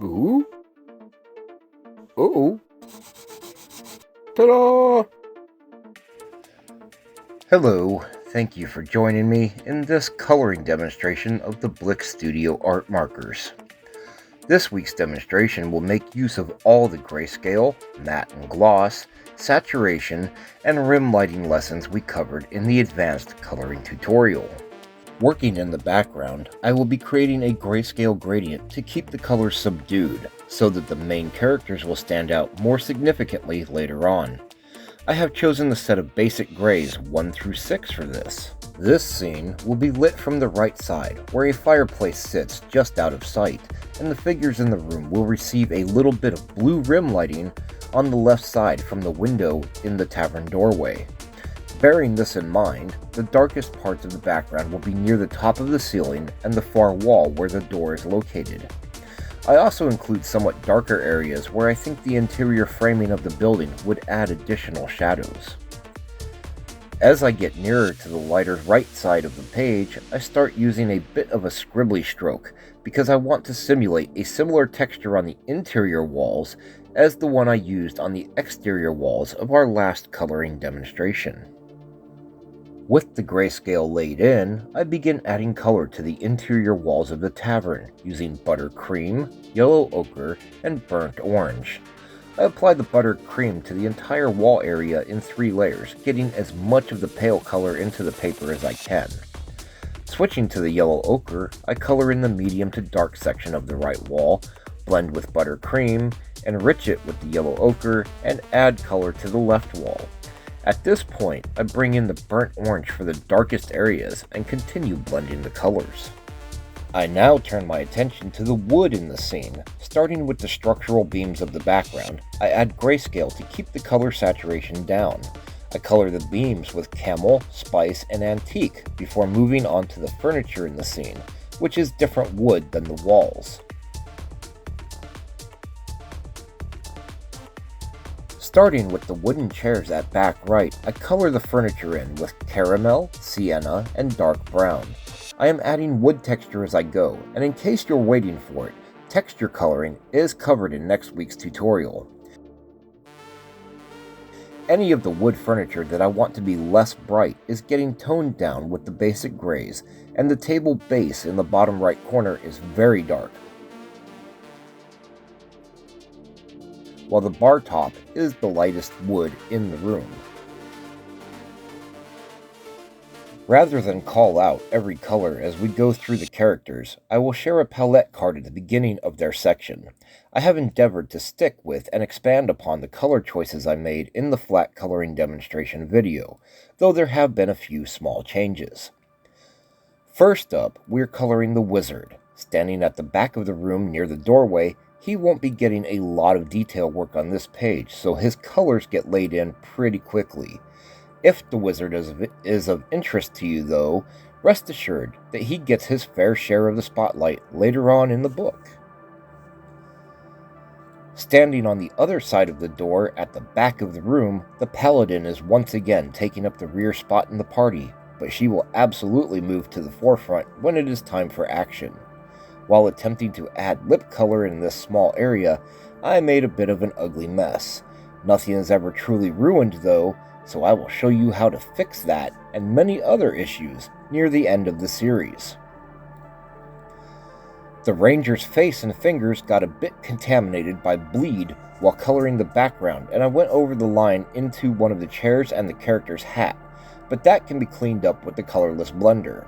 Ooh. Oh. Ta-da! Hello, thank you for joining me in this coloring demonstration of the Blick Studio Art Markers. This week's demonstration will make use of all the grayscale, matte and gloss, saturation, and rim lighting lessons we covered in the advanced coloring tutorial. Working in the background, I will be creating a grayscale gradient to keep the colors subdued, so that the main characters will stand out more significantly later on. I have chosen the set of basic grays 1 through 6 for this. This scene will be lit from the right side, where a fireplace sits just out of sight, and the figures in the room will receive a little bit of blue rim lighting on the left side from the window in the tavern doorway. Bearing this in mind, the darkest parts of the background will be near the top of the ceiling and the far wall where the door is located. I also include somewhat darker areas where I think the interior framing of the building would add additional shadows. As I get nearer to the lighter right side of the page, I start using a bit of a scribbly stroke because I want to simulate a similar texture on the interior walls as the one I used on the exterior walls of our last coloring demonstration. With the grayscale laid in, I begin adding color to the interior walls of the tavern using buttercream, yellow ochre, and burnt orange. I apply the buttercream to the entire wall area in 3 layers, getting as much of the pale color into the paper as I can. Switching to the yellow ochre, I color in the medium to dark section of the right wall, blend with buttercream, enrich it with the yellow ochre, and add color to the left wall. At this point, I bring in the burnt orange for the darkest areas and continue blending the colors. I now turn my attention to the wood in the scene. Starting with the structural beams of the background, I add grayscale to keep the color saturation down. I color the beams with camel, spice, and antique before moving on to the furniture in the scene, which is different wood than the walls. Starting with the wooden chairs at back right, I color the furniture in with caramel, sienna, and dark brown. I am adding wood texture as I go, and in case you're waiting for it, texture coloring is covered in next week's tutorial. Any of the wood furniture that I want to be less bright is getting toned down with the basic grays, and the table base in the bottom right corner is very dark, while the bar top is the lightest wood in the room. Rather than call out every color as we go through the characters, I will share a palette card at the beginning of their section. I have endeavored to stick with and expand upon the color choices I made in the flat coloring demonstration video, though there have been a few small changes. First up, we're coloring the wizard. Standing at the back of the room near the doorway, he won't be getting a lot of detail work on this page, so his colors get laid in pretty quickly. If the wizard is of interest to you, though, rest assured that he gets his fair share of the spotlight later on in the book. Standing on the other side of the door at the back of the room, the paladin is once again taking up the rear spot in the party, but she will absolutely move to the forefront when it is time for action. While attempting to add lip color in this small area, I made a bit of an ugly mess. Nothing is ever truly ruined, though, so I will show you how to fix that and many other issues near the end of the series. The ranger's face and fingers got a bit contaminated by bleed while coloring the background, and I went over the line into one of the chairs and the character's hat, but that can be cleaned up with the colorless blender.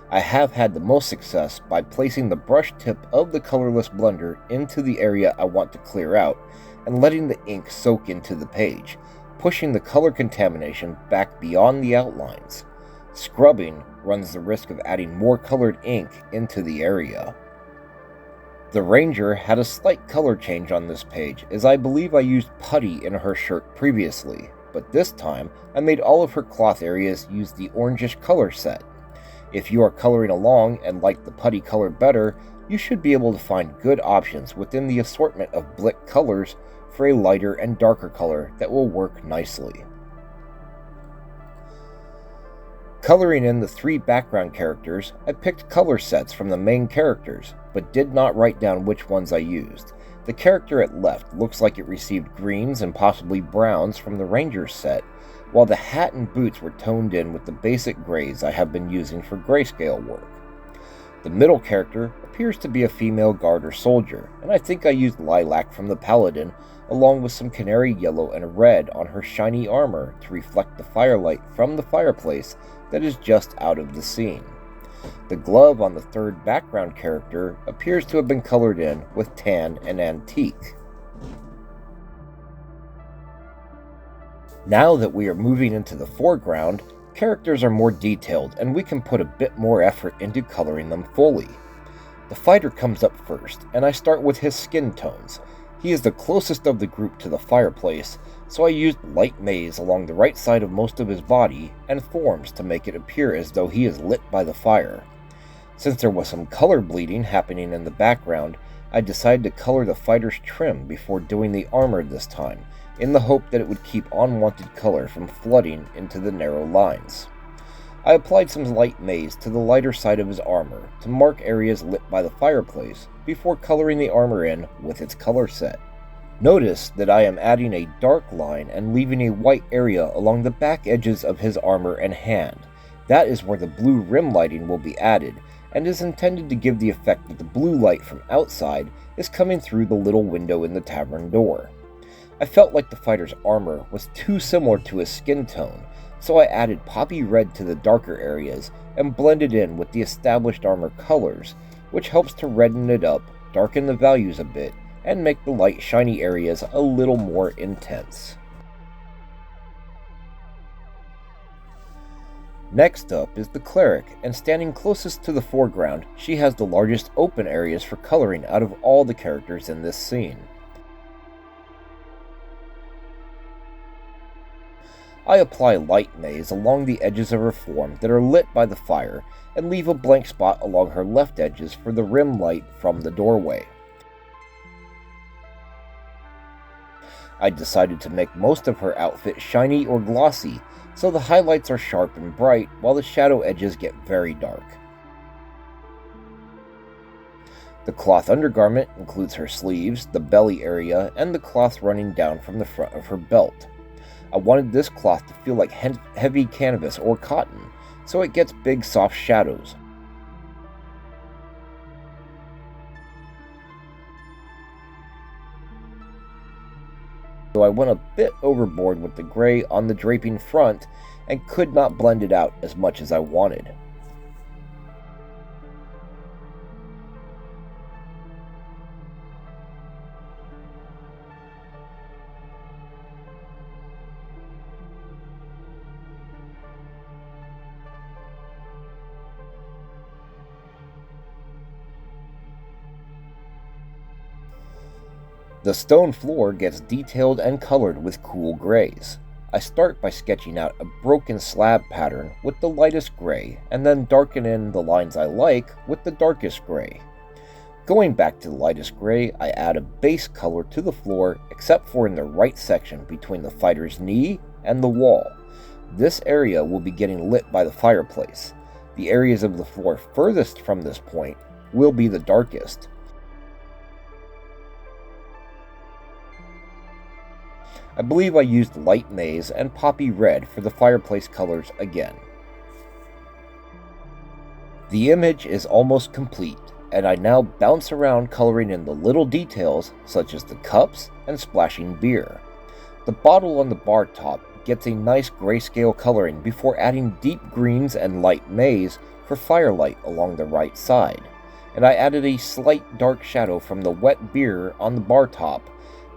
I have had the most success by placing the brush tip of the colorless blender into the area I want to clear out and letting the ink soak into the page, pushing the color contamination back beyond the outlines. Scrubbing runs the risk of adding more colored ink into the area. The ranger had a slight color change on this page, as I believe I used putty in her shirt previously, but this time I made all of her cloth areas use the orangish color set. If you are coloring along and like the putty color better, you should be able to find good options within the assortment of Blick colors for a lighter and darker color that will work nicely. Coloring in the 3 background characters, I picked color sets from the main characters, but did not write down which ones I used. The character at left looks like it received greens and possibly browns from the Rangers set, while the hat and boots were toned in with the basic grays I have been using for grayscale work. The middle character appears to be a female guard or soldier, and I think I used lilac from the Paladin, along with some canary yellow and red on her shiny armor to reflect the firelight from the fireplace that is just out of the scene. The glove on the third background character appears to have been colored in with tan and antique. Now that we are moving into the foreground, characters are more detailed and we can put a bit more effort into coloring them fully. The fighter comes up first, and I start with his skin tones. He is the closest of the group to the fireplace, so I used light maize along the right side of most of his body and forms to make it appear as though he is lit by the fire. Since there was some color bleeding happening in the background, I decided to color the fighter's trim before doing the armor this time, in the hope that it would keep unwanted color from flooding into the narrow lines. I applied some light maize to the lighter side of his armor to mark areas lit by the fireplace before coloring the armor in with its color set. Notice that I am adding a dark line and leaving a white area along the back edges of his armor and hand. That is where the blue rim lighting will be added, and is intended to give the effect that the blue light from outside is coming through the little window in the tavern door. I felt like the fighter's armor was too similar to his skin tone, so I added poppy red to the darker areas and blended in with the established armor colors, which helps to redden it up, darken the values a bit, and make the light shiny areas a little more intense. Next up is the cleric, and standing closest to the foreground, she has the largest open areas for coloring out of all the characters in this scene. I apply light maize along the edges of her form that are lit by the fire, and leave a blank spot along her left edges for the rim light from the doorway. I decided to make most of her outfit shiny or glossy, so the highlights are sharp and bright while the shadow edges get very dark. The cloth undergarment includes her sleeves, the belly area, and the cloth running down from the front of her belt. I wanted this cloth to feel like heavy canvas or cotton, so it gets big soft shadows. So I went a bit overboard with the gray on the draping front and could not blend it out as much as I wanted. The stone floor gets detailed and colored with cool grays. I start by sketching out a broken slab pattern with the lightest gray, and then darken in the lines I like with the darkest gray. Going back to the lightest gray, I add a base color to the floor except for in the right section between the fighter's knee and the wall. This area will be getting lit by the fireplace. The areas of the floor furthest from this point will be the darkest. I believe I used light maize and poppy red for the fireplace colors again. The image is almost complete, and I now bounce around coloring in the little details such as the cups and splashing beer. The bottle on the bar top gets a nice grayscale coloring before adding deep greens and light maize for firelight along the right side, and I added a slight dark shadow from the wet beer on the bar top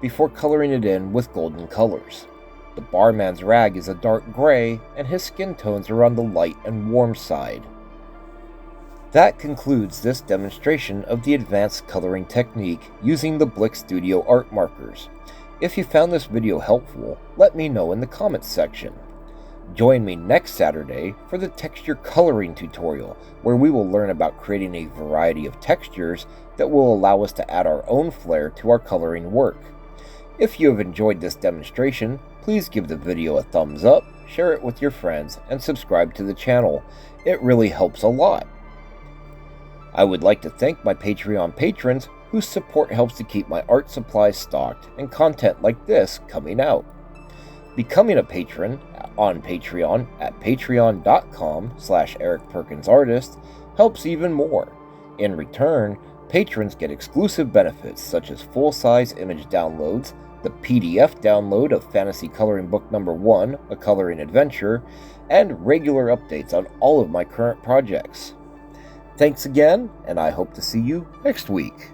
before coloring it in with golden colors. The barman's rag is a dark gray, and his skin tones are on the light and warm side. That concludes this demonstration of the advanced coloring technique using the Blick Studio Art Markers. If you found this video helpful, let me know in the comments section. Join me next Saturday for the texture coloring tutorial, where we will learn about creating a variety of textures that will allow us to add our own flair to our coloring work. If you have enjoyed this demonstration, please give the video a thumbs up, share it with your friends, and subscribe to the channel. It really helps a lot. I would like to thank my Patreon patrons whose support helps to keep my art supplies stocked and content like this coming out. Becoming a patron on Patreon at patreon.com/EricPerkinsArtist helps even more. In return, patrons get exclusive benefits such as full-size image downloads, the PDF download of Fantasy Coloring Book Number 1, A Coloring Adventure, and regular updates on all of my current projects. Thanks again, and I hope to see you next week.